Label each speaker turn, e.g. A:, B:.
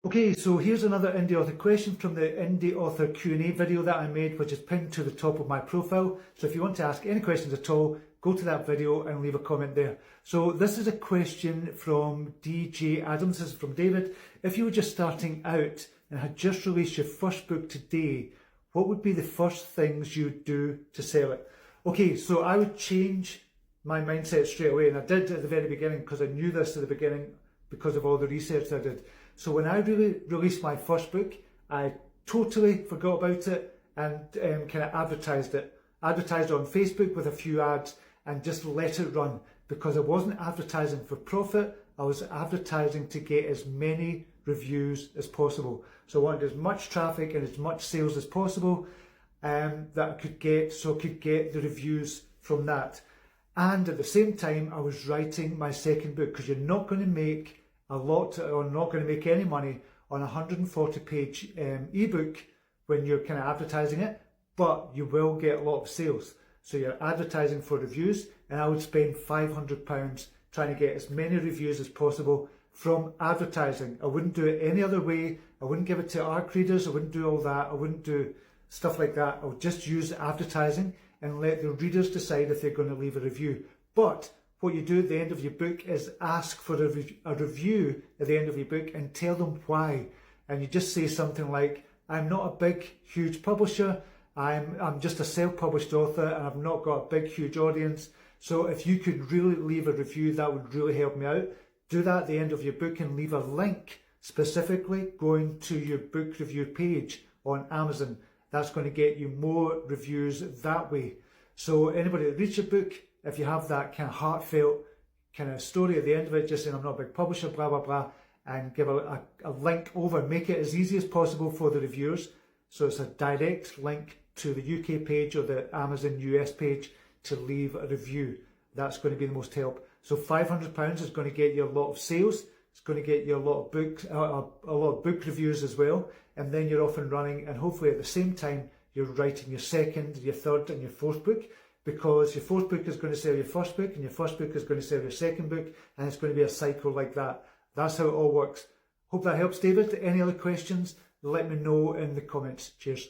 A: Okay, so here's another indie author question from the indie author Q&A video that I made, which is pinned to the top of my profile. So if you want to ask any questions at all, go to that video and leave a comment there. So this is a question from DJ Adams. This is from David. If you were just starting out and had just released your first book today, what would be the first things you'd do to sell it? Okay, so I would change my mindset straight away, and I did at the very beginning because I knew this at the beginning because of all the research I did. So when I released my first book, I totally forgot about it and kind of advertised it. Advertised on Facebook with a few ads and just let it run, because I wasn't advertising for profit. I was advertising to get as many reviews as possible. So I wanted as much traffic and as much sales as possible that I could get, so I could get the reviews from that. And at the same time, I was writing my second book, because you're not going to make a lot, or not going to make any money on a 140-page ebook when you're kind of advertising it, but you will get a lot of sales. So you're advertising for reviews, and I would spend £500 trying to get as many reviews as possible from advertising. I wouldn't do it any other way. I wouldn't give it to ARC readers. I wouldn't do all that. I wouldn't do stuff like that. I would just use advertising and let the readers decide if they're going to leave a review. But what you do at the end of your book is ask for a review at the end of your book and tell them why. And you just say something like, I'm not a big, huge publisher. I'm just a self-published author, and I've not got a big, huge audience. So if you could really leave a review, that would really help me out. Do that at the end of your book and leave a link specifically going to your book review page on Amazon. That's going to get you more reviews that way. So anybody that reads your book, if you have that kind of heartfelt kind of story at the end of it, just saying I'm not a big publisher, blah, blah, blah, and give a link over, make it as easy as possible for the reviewers. So it's a direct link to the UK page or the Amazon US page to leave a review. That's going to be the most help. So £500 is going to get you a lot of sales. It's going to get you a lot of book reviews as well. And then you're off and running, and hopefully at the same time, you're writing your second, your third and your fourth book, because your fourth book is going to sell your first book, and your first book is going to sell your second book, and it's going to be a cycle like that. That's how it all works. Hope that helps, David. Any other questions? Let me know in the comments. Cheers.